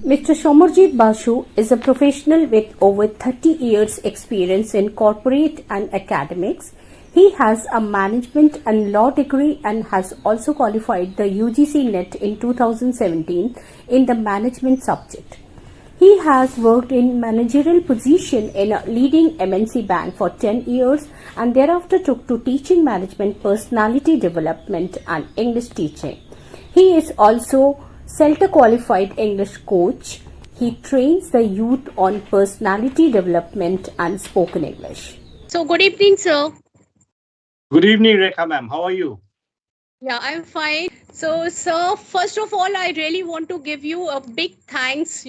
Mr. Shomarjit Basu is a professional with over 30 years experience in corporate and academics. He has a management and law degree and has also qualified the UGC NET in 2017 in the management subject. He has worked in managerial position in a leading MNC bank for 10 years and thereafter took to teaching management, personality development and English teaching. He is also CELTA qualified English coach. He trains the youth on personality development and spoken English. So good evening, sir. Good evening, Rekha ma'am. How are you? Yeah, I'm fine. So, sir, first of all, I really want to give you a big thanks.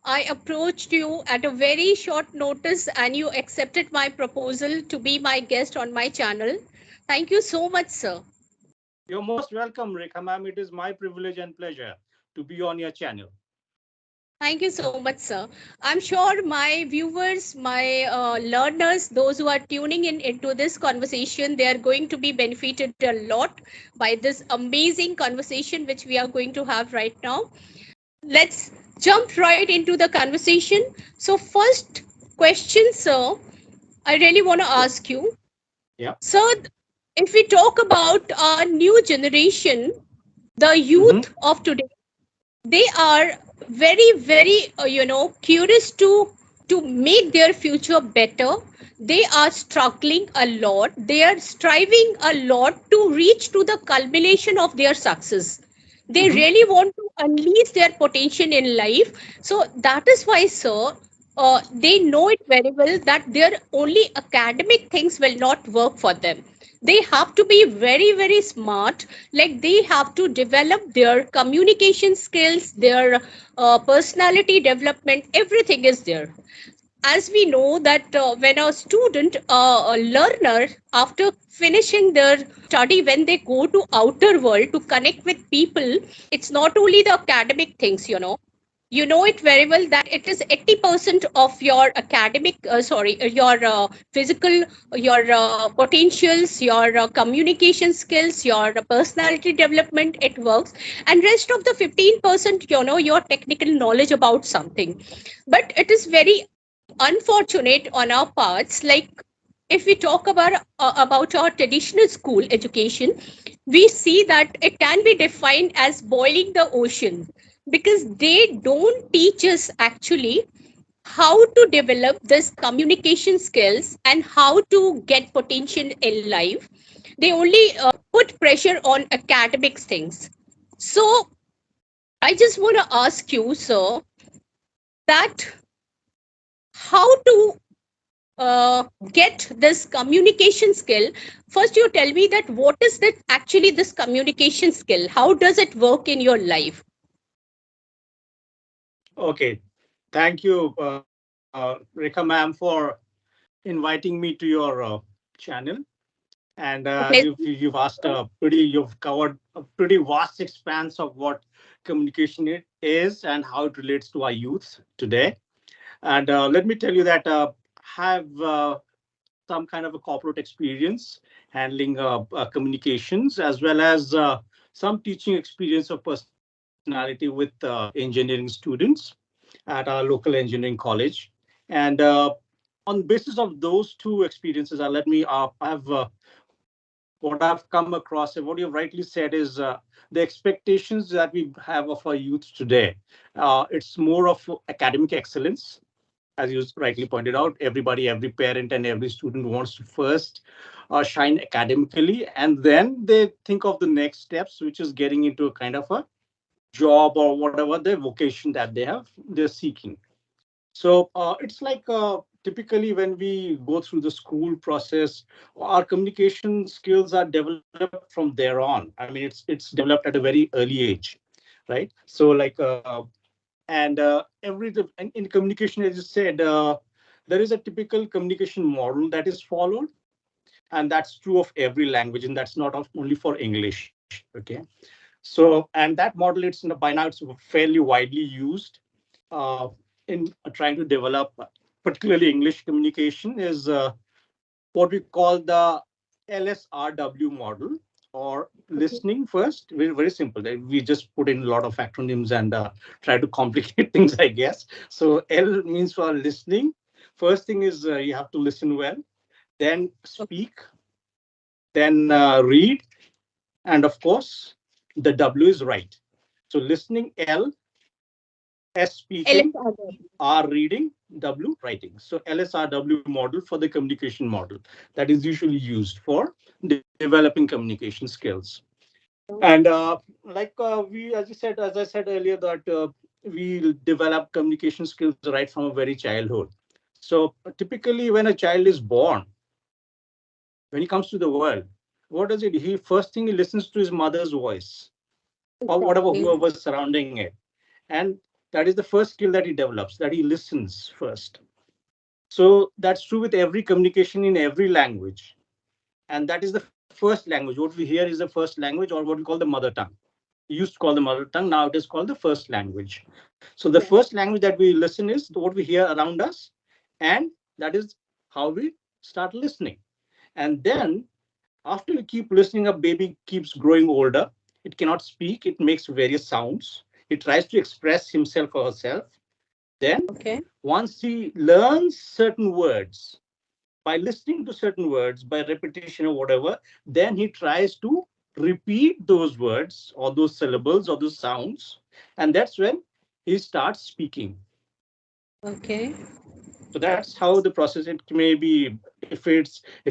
I approached you at a very short notice and you accepted my proposal to be my guest on my channel. Thank you so much, sir. You're most welcome, Rekha ma'am. It is my privilege and pleasure to be on your channel. Thank you so much, sir. I'm sure my viewers, my learners, those who are tuning in into this conversation, they are going to be benefited a lot by this amazing conversation which we are going to have right now. Let's jump right into the conversation. So, first question, sir, I really want to ask you. Yeah. Sir, if we talk about our new generation, the youth of today, they are very curious to make their future better. They are struggling a lot, they are striving a lot to reach to the culmination of their success. They really want to unleash their potential in life. So that is why, sir, they know it very well that their only academic things will not work for them. They have to be very smart, like they have to develop their communication skills, their personality development, everything is there. As we know that when a student, a learner, after finishing their study, when they go to outer world to connect with people, it's not only the academic things. You know it very well that it is 80% of your academic your physical, your potentials, your communication skills, your personality development, it works. And rest of the 15%, your technical knowledge about something. But it is very unfortunate on our parts, like if we talk about our traditional school education, we see that it can be defined as boiling the ocean, because they don't teach us actually how to develop this communication skills and how to get potential in life. They only put pressure on academics things. So I just want to ask you, sir, that how to get this communication skill. First, you tell me that what is that actually, this communication skill? How does it work in your life? Okay. Thank you, Rekha ma'am, for inviting me to your channel. And Okay. you've asked you've covered a pretty vast expanse of what communication is and how it relates to our youth today. And let me tell you that have some kind of a corporate experience handling communications, as well as some teaching experience of personality with engineering students at our local engineering college. And on basis of those two experiences, let me I have what I've come across and what you've rightly said is the expectations that we have of our youth today. It's more of academic excellence, as you rightly pointed out. Every parent and every student wants to first shine academically, and then they think of the next steps, which is getting into a kind of a job or whatever the vocation that they're seeking. So it's like typically when we go through the school process, our communication skills are developed from there on. I mean, it's developed at a very early age, right? So like and in communication, as you said, there is a typical communication model that is followed, and that's true of every language, and that's not only for English. Okay, so and that model, by now it's fairly widely used in trying to develop particularly English communication, is what we call the LSRW model, or Okay. listening first. Very, very simple. We just put in a lot of acronyms and try to complicate things, I guess. So L means for listening. First thing is you have to listen well, then speak, then read, and of course, the W is write. So listening, L, S speaking, LSR. R reading, W writing. So LSRW model for the communication model that is usually used for developing communication skills. And as I said earlier, that we develop communication skills right from a very childhood. So typically, when a child is born, when he comes to the world, what does it? He first thing he listens to his mother's voice or whatever Exactly. whoever was surrounding it, and that is the first skill that he develops. That he listens first. So that's true with every communication in every language. And that is the first language. What we hear is the first language, or what we call the mother tongue. We used to call the mother tongue, now it is called the first language. So the Yeah. first language that we listen is what we hear around us, and that is how we start listening. And then after we keep listening, a baby keeps growing older. It cannot speak, it makes various sounds. It tries to express himself or herself. Then, Okay. once he learns certain words, by listening to certain words, by repetition or whatever, then he tries to repeat those words or those syllables or those sounds. And that's when he starts speaking. Okay. So that's how the process. It may be, if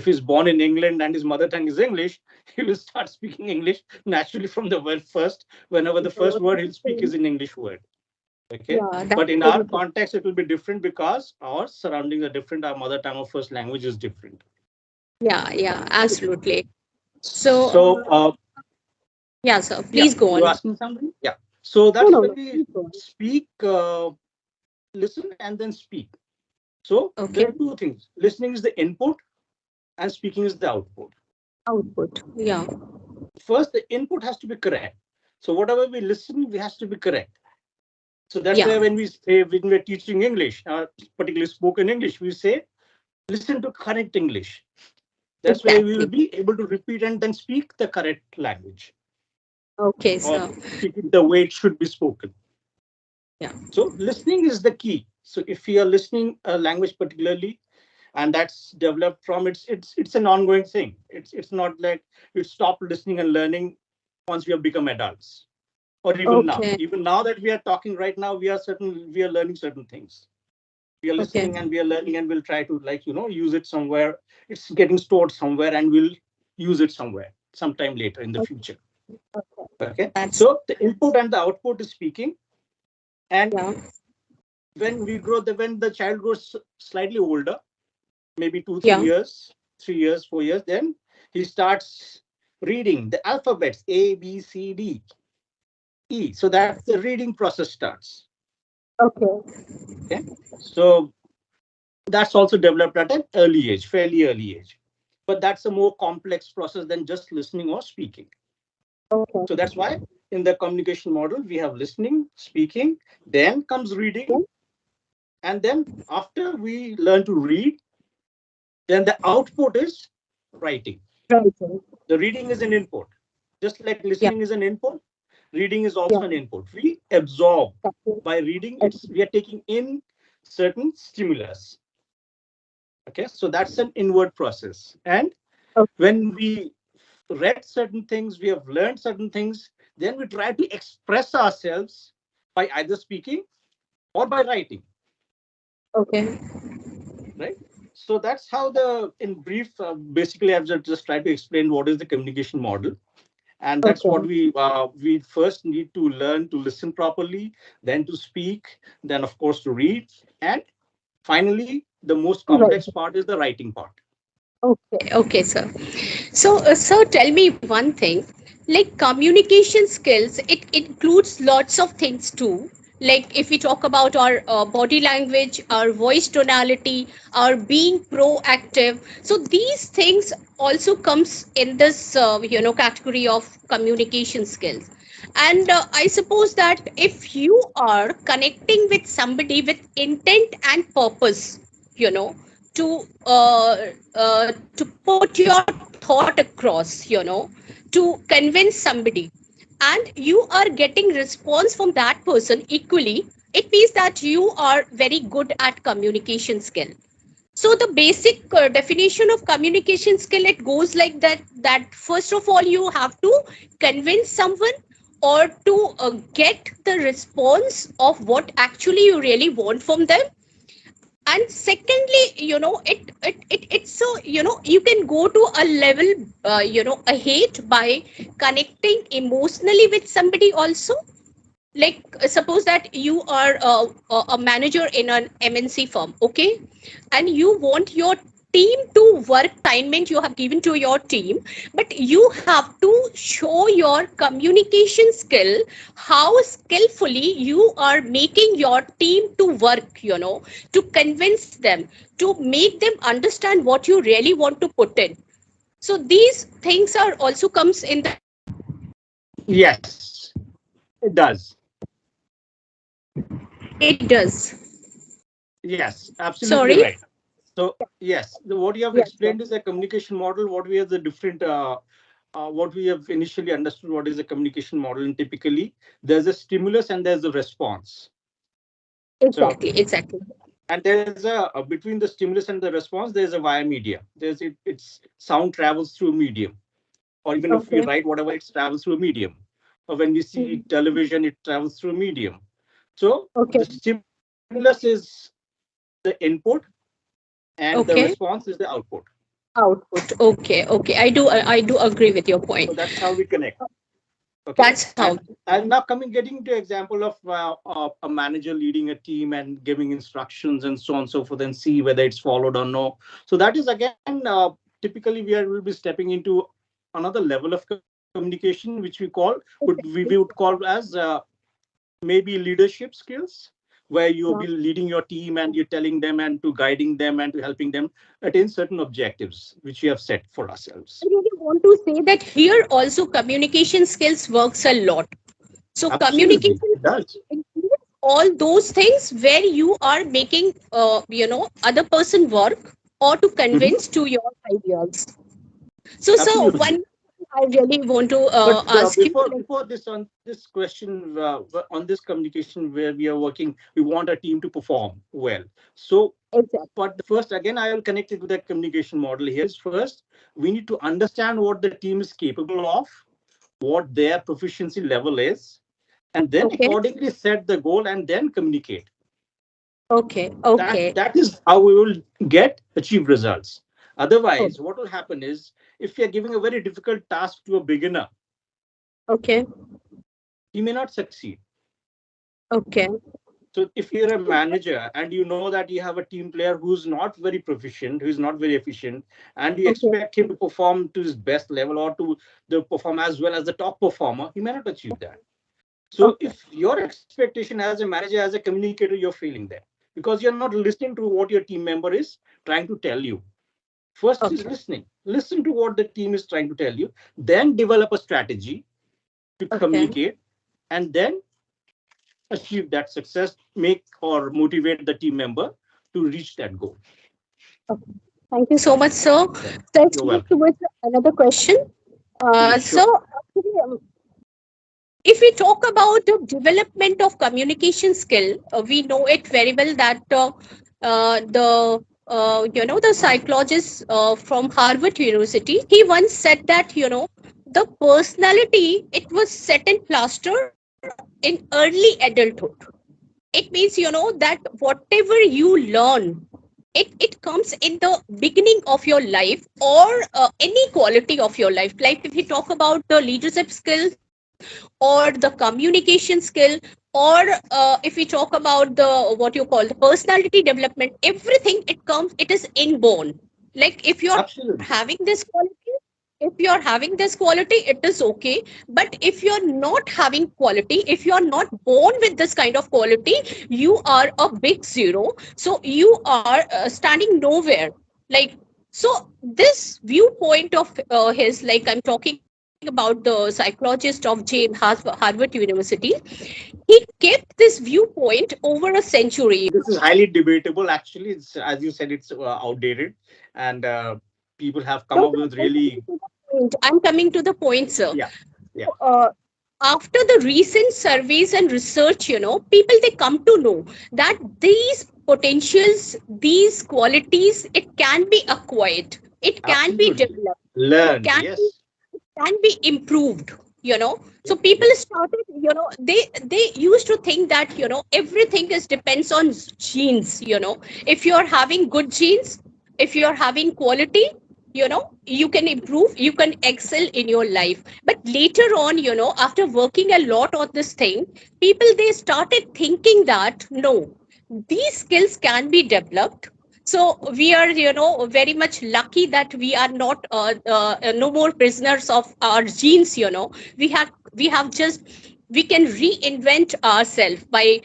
he's born in England and his mother tongue is English, he will start speaking English naturally from the word first. Whenever the Oh, first word that's he'll speak very, is in English word. Okay. yeah, that's But in very our good. context, it will be different because our surroundings are different. Our mother tongue or first language is different. Yeah, yeah, absolutely. So, So, yeah, sir, yeah, please go you were on. asking something? Yeah. So No, that's no, when no, we please go on. speak, listen, and then speak. So there Okay. are two things. Listening is the input, and speaking is the output. Output. Yeah. First, the input has to be correct. So whatever we listen, we has to be correct. So that's Yeah. why when we say, when we're teaching English, particularly spoken English, we say listen to correct English. That's why we will Exactly. be able to repeat and then speak the correct language, Okay, or sir. speak it the way it should be spoken. Yeah. So listening is the key. So if you are listening a language particularly, and that's developed from, it's an ongoing thing. It's not like we stop listening and learning once we have become adults, or even now. Okay. Even now that we are talking right now, we are learning certain things. We are Okay. listening and we are learning, and we'll try to, use it somewhere. It's getting stored somewhere, and we'll use it somewhere sometime later in the future. Okay. Okay. That's, So the input and the output is speaking. And yeah. when the child grows slightly older, maybe two, three Yeah. years, 3 years, 4 years, then he starts reading the alphabets A, B, C, D, E. So that's the reading process starts. Okay. Okay. So that's also developed at an early age, fairly early age. But that's a more complex process than just listening or speaking. Okay. So that's why in the communication model, we have listening, speaking, then comes reading. Yeah. And then after we learn to read, then the output is writing. Right. The reading is an input. Just like Yeah. listening is an input, reading is Yeah. also an input. We absorb Exactly. by reading, we are taking in certain stimulus. Okay, so that's an inward process. And Okay. when we read certain things, we have learned certain things, then we try to express ourselves by either speaking or by writing, Okay. right? So that's how in brief, basically, I've just tried to explain what is the communication model. And that's what Okay. we first need to learn to listen properly, then to speak, then of course to read, and finally the most Right. complex part is the writing part. Okay. Okay, sir. So, sir, tell me one thing. Like communication skills, it includes lots of things too. Like if we talk about our body language, our voice tonality, our being proactive. So these things also comes in this, category of communication skills. And I suppose that if you are connecting with somebody with intent and purpose, you know, to to put your thought across, to convince somebody, and you are getting response from that person equally, it means that you are very good at communication skill. So the basic definition of communication skill, it goes like that first of all you have to convince someone, or to get the response of what actually you really want from them. And secondly, it's so, you can go to a level, ahead by connecting emotionally with somebody also. Like, suppose that you are a manager in an MNC firm, okay, and you want your team to work, assignment you have given to your team, but you have to show your communication skill, how skillfully you are making your team to work, to convince them, to make them understand what you really want to put in. So these things are also comes in the. Yes, it does. It does. Yes, absolutely Sorry. right. So yes, what you have Yes, yes. explained is a communication model. What we have the different, what we have initially understood, what is a communication model, and typically there's a stimulus and there's a response. So Exactly, exactly. and there's a between the stimulus and the response, there's a via media. There's it's sound travels through medium, or even if we Okay. write whatever, it travels through a medium. Or when we see Mhm. television, it travels through a medium. So Okay. the stimulus is the input and the Okay. response is the output. Output. Okay. Okay. I do agree with your So point. that's how we connect. Okay, That's how. and now coming getting to example of a manager leading a team and giving instructions and so on and so forth, and see whether it's followed or no. So that is again, typically will be stepping into another level of communication, which we would call as maybe leadership skills, where you'll be Yeah. leading your team and you're telling them and to guiding them and to helping them attain certain objectives which we have set for I ourselves. really want to say that here also communication skills works a lot. So Absolutely, communication it does. includes all those things where you are making, other person work, or to Mhm. convince to your ideas. So Absolutely. one, I really want to But ask you, like, before this, on this question, on this communication where we are working, we want a team to perform well. So, exactly. but the first, again, I will connect it with that communication model here. Is first, we need to understand what the team is capable of, what their proficiency level is, and then Okay. accordingly set the goal and then communicate. Okay. That Okay. that is how we will get achieve results. Oh, Otherwise, what will happen is, if we are giving a very difficult task to a beginner, okay. he may not succeed. Okay. So if you're a manager and you know that you have a team player who's not very proficient, who's not very efficient, and you Okay. expect him to perform to his best level or to the perform as well as the top performer, he may not achieve that. So Okay. if your expectation as a manager, as a communicator, you're failing there, because you're not listening to what your team member is trying to tell you. First is Okay. listening. Listen to what the team is trying to tell you, then develop a strategy to Okay. communicate, and then achieve that success, make or motivate the team member to reach that goal. Okay. Thank you so much, sir. Yeah. Let's You're move welcome. towards another question. Yeah, So, sure. actually, if we talk about the development of communication skill, we know it very well that the the psychologist from Harvard University, he once said that, the personality, it was set in plaster in early adulthood. It means, that whatever you learn, it comes in the beginning of your life, or any quality of your life. Like, if we talk about the leadership skills, or the communication skill, or if we talk about the what you call the personality development, everything, it is inborn. Like, if you're having Absolutely. this quality, it is okay. But if you're not having quality, if you're not born with this kind of quality, you are a big zero. So you are standing nowhere. Like, so this viewpoint of his, like I'm talking about about the psychologist of James Harvard University, he kept this viewpoint over a century. This is highly debatable. Actually, it's, as you said, it's outdated, and people have come No, up with really, I'm coming to the point, sir. yeah, yeah, Uh, After the recent surveys and research, people they come to know that these potentials, these qualities, it can be acquired, it can be absolutely developed, it learned. Yes, can be improved. So yeah, people yeah, started, they used to think that everything is depends on genes. If you're having good genes, if you're having quality, you can improve, you can excel in your life. But later on, after working a lot on this thing, people they started thinking that no, these skills can be developed. So we are very much lucky that we are not no more prisoners of our genes. We have just, we can reinvent ourselves by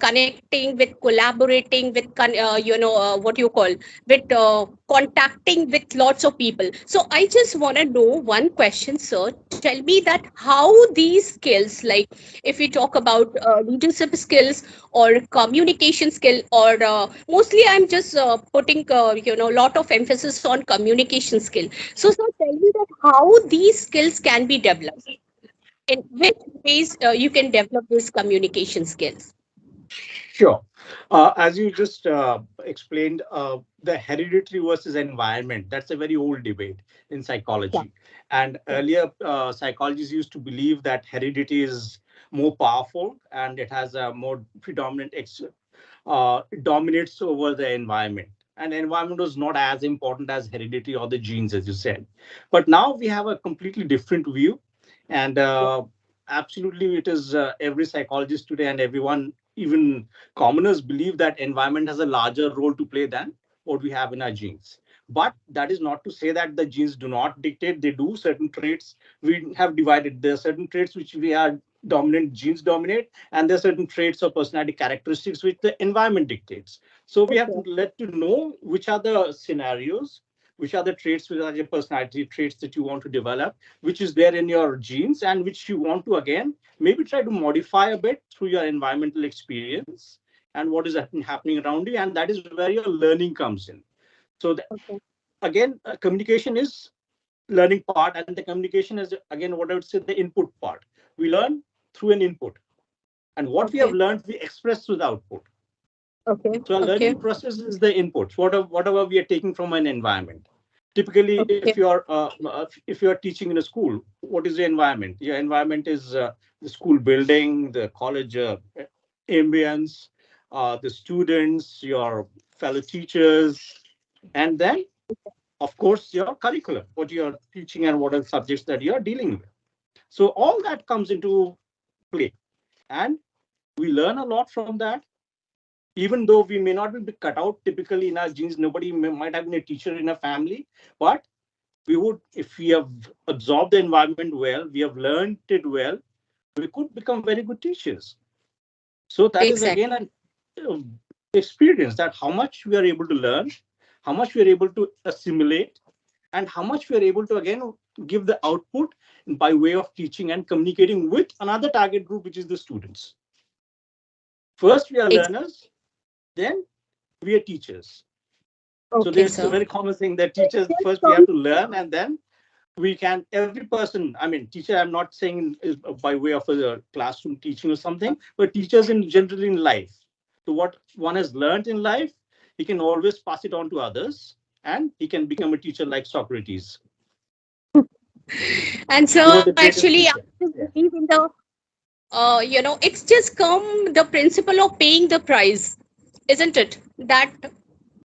connecting with, collaborating with, what you call, with contacting with lots of people. So I just want to know one question, sir. Tell me that how these skills, like if we talk about leadership skills or communication skill, or mostly I'm just putting lot of emphasis on communication skill. So sir, tell me that how these skills can be developed, in which ways you can develop these communication skills. sure. As you just explained, the hereditary versus environment, that's a very old debate in Yeah, psychology. And yeah. earlier, psychologists used to believe that heredity is more powerful and it has a more predominant it dominates over the environment. And the environment was not as important as heredity or the genes, as you said. But now we have a completely different view. And absolutely, it is every psychologist today and everyone, even commoners, believe that environment has a larger role to play than what we have in our genes. But that is not to say that the genes do not dictate. They do. Certain traits we have divided. There are certain traits which we are dominant, genes dominate, and there are certain traits or personality characteristics which the environment dictates. So we have to Okay. let to know which are the scenarios, which are the traits, which are your personality traits that you want to develop, which is there in your genes, and which you want to again maybe try to modify a bit through your environmental experience and what is happening around you, and that is where your learning comes in. So Okay. again, communication is learning part, and the communication is again what I would say the input part. We learn through an input, and what we have Okay. learned we express through the output. Okay. So our Okay. learning process is the inputs, whatever we are taking from an environment. Typically, Okay. if you are teaching in a school, what is the environment? Your environment is the school building, the college ambience, the students, your fellow teachers, and then of course your curriculum, what you are teaching and what are the subjects that you are dealing with. So all that comes into play, and we learn a lot from that. Even though we may not be cut out typically in our genes, nobody might have been a teacher in a family, but we would, if we have absorbed the environment well, we have learned it well, we could become very good teachers. So that is Exactly. again an uh, experience, that how much we are able to learn, how much we are able to assimilate, and how much we are able to again give the output by way of teaching and communicating with another target group, which is the students. First we are Ex- learners, then we are teachers. So okay, there's a sir. very common saying that teachers Just first we have come. to learn, and then we can, every person, I mean teacher, I'm not saying is by way of a classroom teaching or something, but teachers in general in life. So what one has learned in life, he can always pass it on to others, and he can become a teacher like Socrates, And who was so the greatest actually, I teacher. just Yeah. believe in the, it's just come the principle of paying the price, isn't it? That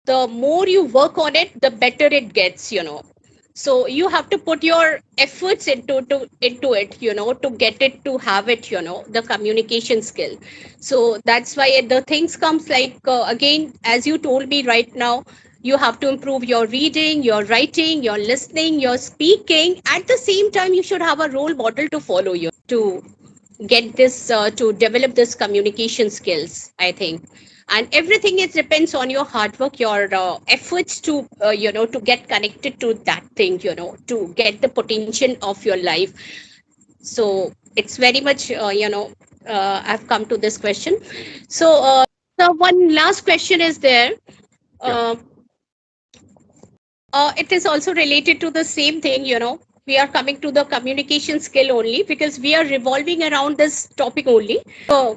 the more you work on it, the better it gets. So you have to put your efforts into it, to get it, to have it, the communication skill. So that's why the things comes like, again, as you told me right now, you have to improve your reading, your writing, your listening, your speaking. At the same time, you should have a role model to follow, to get this, to develop this communication skills, I think. and everything is depends on your hard work, your efforts to to get connected to that thing, to get the potential of your life. So it's very much I've come to this question. So the one last question is there. Yeah. uh, it is also related to the same thing. We are coming to the communication skill only because we are revolving around this topic only.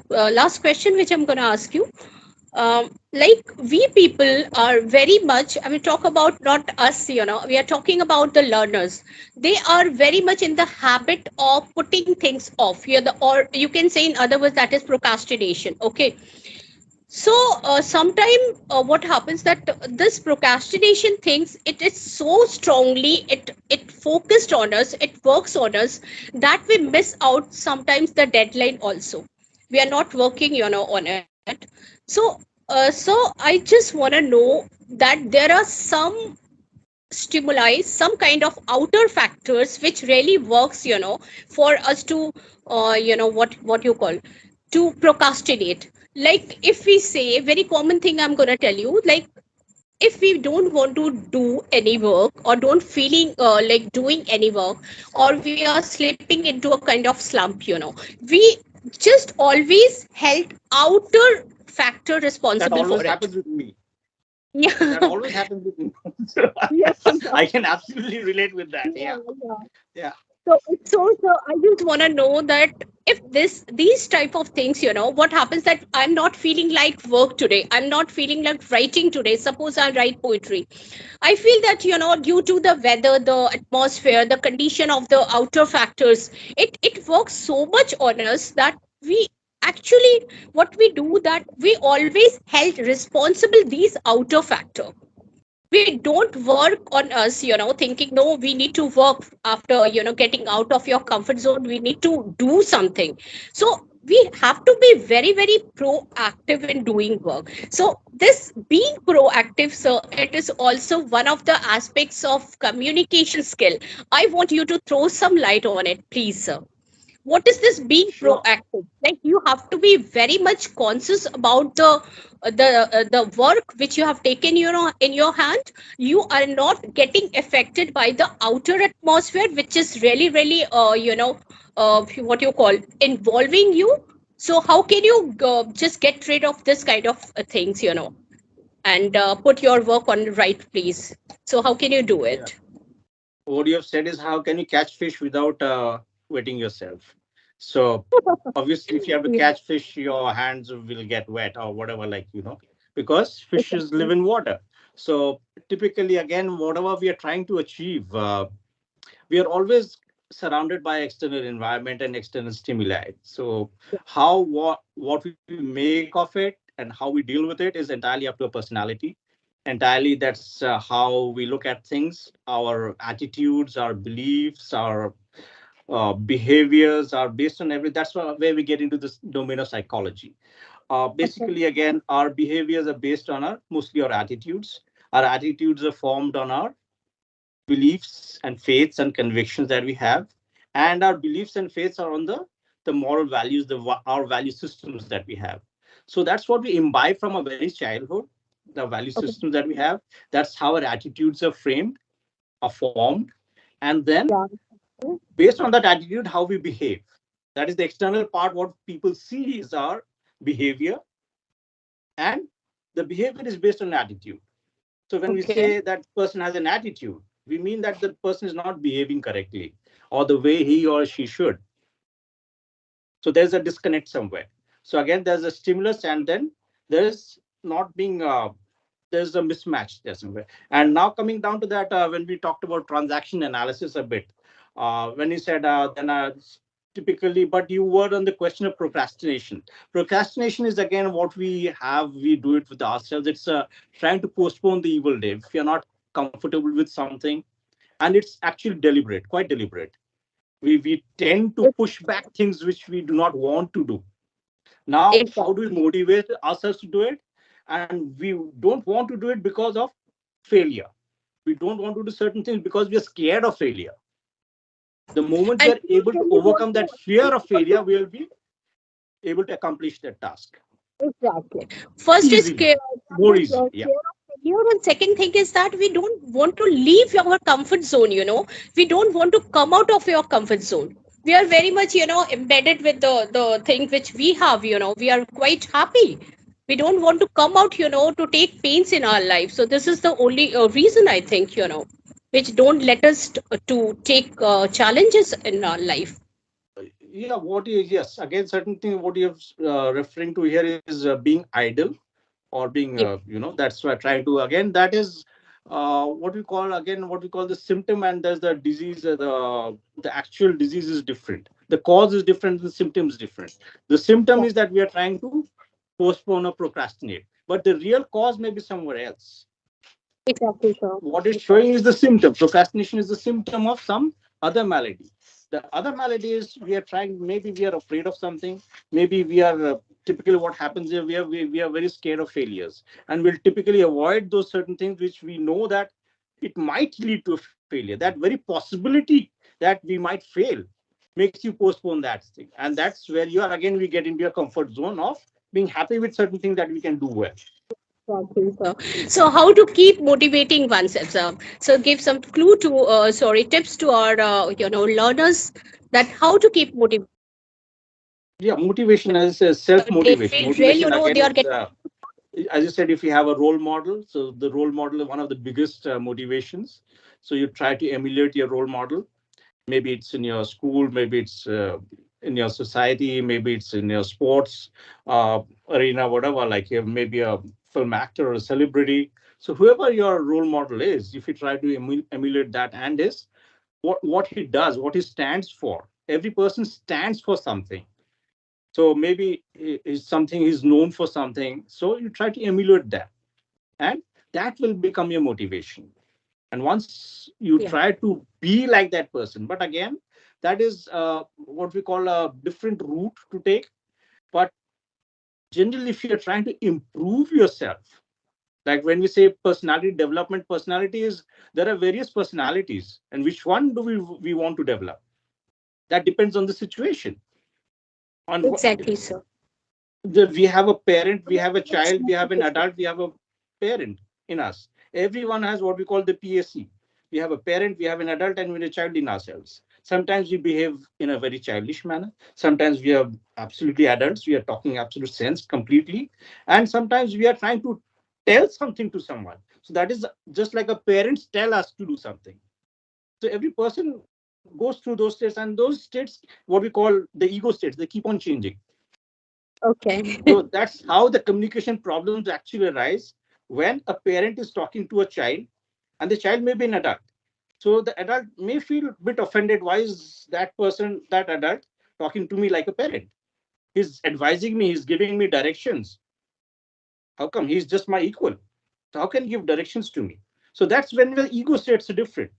Last question which I'm going to ask you, like we people are very much, I mean, talk about not us, we are talking about the learners. They are very much in the habit of putting things off, or you can say in other words that is procrastination. Okay. So sometime what happens that this procrastination things, it is so strongly, it focused on us, it works on us, that we miss out sometimes the deadline also. We are not working on it. So so I just want to know that there are some stimuli, some kind of outer factors which really works, for us to what you call, to procrastinate. Like if we say very common thing, I'm going to tell you, like if we don't want to do any work or don't feeling like doing any work, or we are slipping into a kind of slump, we just always held outer factor That responsible for always it. happens with me. That Yeah. always happens with me. So Yeah. I can absolutely relate with that. Yeah, Yeah. yeah. Yeah. So I just want to know that if these type of things, what happens that I'm not feeling like work today. I'm not feeling like writing today. Suppose I write poetry. I feel that, due to the weather, the atmosphere, the condition of the outer factors, it works so much on us that we actually, what we do, that we always held responsible these outer factor. We don't work on us, thinking, no, we need to work after, getting out of your comfort zone, we need to do something. So we have to be very very proactive in doing work. So this being proactive, sir, it is also one of the aspects of communication skill. I want you to throw some light on it, please, sir. What is this being Sure. proactive? Like you have to be very much conscious about the work which you have taken, in your hand. You are not getting affected by the outer atmosphere, which is really really what you call, involving you. So how can you just get rid of this kind of things, and put your work on right place? So how can you do Yeah. it? What you have said is how can you catch fish without wetting yourself? So obviously, if you have to Yeah. catch fish, your hands will get wet or whatever, because fishes live in water. So typically, again, whatever we are trying to achieve, we are always surrounded by external environment and external stimuli. So how what we make of it and how we deal with it is entirely up to a personality. Entirely, that's how we look at things. Our attitudes, our beliefs, our behaviors are based on every. That's where we get into this domain of psychology. Okay. Basically, again, our behaviors are based on our mostly our attitudes. Our attitudes are formed on our beliefs and faiths and convictions that we have, and our beliefs and faiths are on the moral values, our value systems that we have. So that's what we imbibe from a very childhood, the value Okay. systems that we have. That's how our attitudes are framed, are formed, and then Yeah. based on that attitude, how we behave. That is the external part. What people see is our behavior, and the behavior is based on attitude. So when we Okay. say that person has an attitude, we mean that the person is not behaving correctly or the way he or she should. So there's a disconnect somewhere. So again, there's a stimulus, and then there's not being there's a mismatch there somewhere. And now coming down to that, when we talked about transaction analysis a bit, when you said then typically, but you were on the question of procrastination. Procrastination is again what we have. We do it with ourselves. It's trying to postpone the evil day. If you're not comfortable with something, and it's actually deliberate, quite deliberate. We tend to push back things which we do not want to do. Now, how do we Exactly. motivate ourselves to do it? And we don't want to do it because of failure. We don't want to do certain things because we are scared of failure. The moment we And are you able to really want overcome that fear of failure, we will be able to accomplish that task. Exactly. First is Easily, care, more easily. Yeah. care of failure, and second thing is that we don't want to leave our comfort zone. We don't want to come out of your comfort zone. We are very much, embedded with the thing which we have. We are quite happy. We don't want to come out, to take pains in our life. So this is the only reason I think, which don't let us to take challenges in our life. Yeah, what is, yes, again, certain thing what you're referring to here is being idle, or being Yeah, that's what trying to, again, that is what we call, again, what we call the symptom, and there's the disease, the actual disease is different, the cause is different, the symptom is different. The symptom yeah, is that we are trying to postpone or procrastinate, but the real cause may be somewhere else. exactly, sir. What it's showing is the symptom. Procrastination is the symptom of some other malady. The other malady is we are trying, maybe we are afraid of something, maybe we are typically what happens is we are very scared of failures, and we'll typically avoid those certain things which we know that it might lead to a failure. That very possibility that we might fail makes you postpone that thing, and that's where you are, again we get into your comfort zone of being happy with certain things that we can do well. Exactly, sir. So, how to keep motivating oneself, sir? So, give some clue to, tips to our, learners that how to keep motivated. Yeah, motivation as self They motivation. feel really, Motivation they again are is, getting. as you said, if you have a role model, so the role model is one of the biggest motivations. So you try to emulate your role model. Maybe it's in your school, maybe it's in your society, maybe it's in your sports arena, whatever. Like you maybe a film actor or a celebrity. So whoever your role model is, if you try to emulate that, and is what he does, what he stands for. Every person stands for something, so maybe is something he's known for something. So you try to emulate that, and that will become your motivation. And once you Yeah, try to be like that person, but again, that is what we call a different route to take. But generally, if you're trying to improve yourself, like when we say personality development, personality is, there are various personalities, and which one do we want to develop? That depends on the situation. On exactly, sir. we have a parent, we have a child, we have an adult, we have a parent in us. Everyone has what we call the PAC. We have a parent, we have an adult, and we have a child in ourselves. Sometimes we behave in a very childish manner. Sometimes we are absolutely adults. We are talking absolute sense completely. And sometimes we are trying to tell something to someone. So that is just like a parents tell us to do something. So every person goes through those states, and those states, what we call the ego states, they keep on changing. Okay. So that's how the communication problems actually arise when a parent is talking to a child, and the child may be an adult. So the adult may feel a bit offended. Why is that person, that adult, talking to me like a parent? He's advising me, he's giving me directions. How come he's just my equal? So how can he give directions to me? So that's when the ego states are different.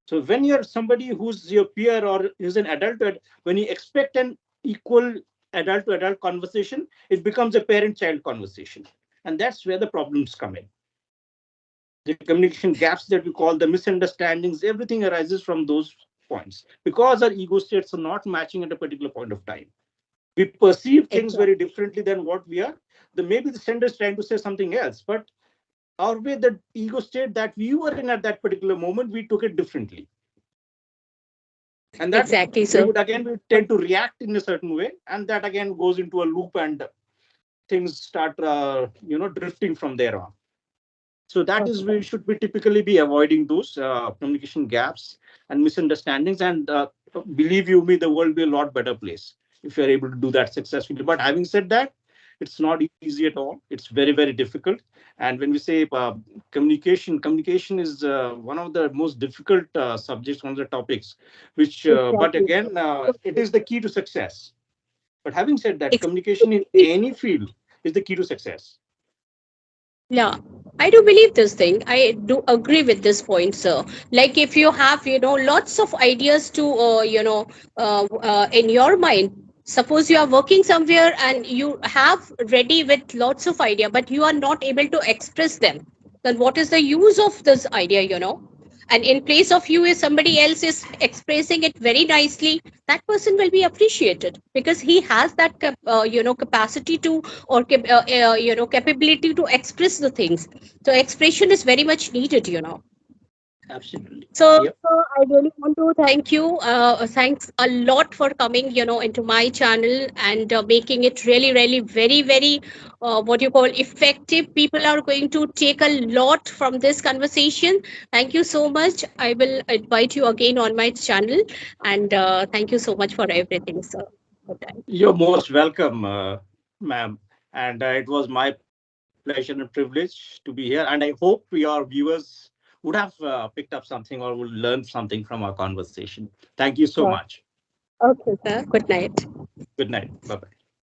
So when you're somebody who's your peer or is an adult, when you expect an equal adult to adult conversation, it becomes a parent child conversation. And that's where the problems come in. The communication gaps that we call, the misunderstandings, everything arises from those points because our ego states are not matching at a particular point of time. We perceive things Exactly. very differently than what we are. Maybe the sender is trying to say something else, but our way, the ego state that we were in at that particular moment, we took it differently. And that Exactly, we sir. would, again, we tend to react in a certain way, and that again goes into a loop, and things start drifting from there on. So that is, Okay. we should be typically be avoiding those communication gaps and misunderstandings, and believe you me, the world will be a lot better place if you're able to do that successfully. But having said that, it's not easy at all. It's very, very difficult. And when we say communication is one of the most difficult subjects, one of the topics, which but Exactly, sir. again, it is the key to success. But having said that, communication in Exactly. any field is the key to success. Yeah, I do believe this thing. I do agree with this point, sir. Like if you have, lots of ideas to, in your mind. Suppose you are working somewhere and you have ready with lots of idea, but you are not able to express them. Then what is the use of this idea? and in place of you, if somebody else is expressing it very nicely, that person will be appreciated because he has that capacity to, or capability to express the things. So expression is very much needed. Absolutely. Yep. So I really want to thank you. Thanks a lot for coming, into my channel and making it really, really very, very, what you call effective. People are going to take a lot from this conversation. Thank you so much. I will invite you again on my channel, and thank you so much for everything, sir. Good time. You're most welcome, ma'am. And it was my pleasure and privilege to be here. And I hope your viewers would have picked up something or will learn something from our conversation. Thank you so Sure. much. Okay, sir. Good night. Good night. Bye bye.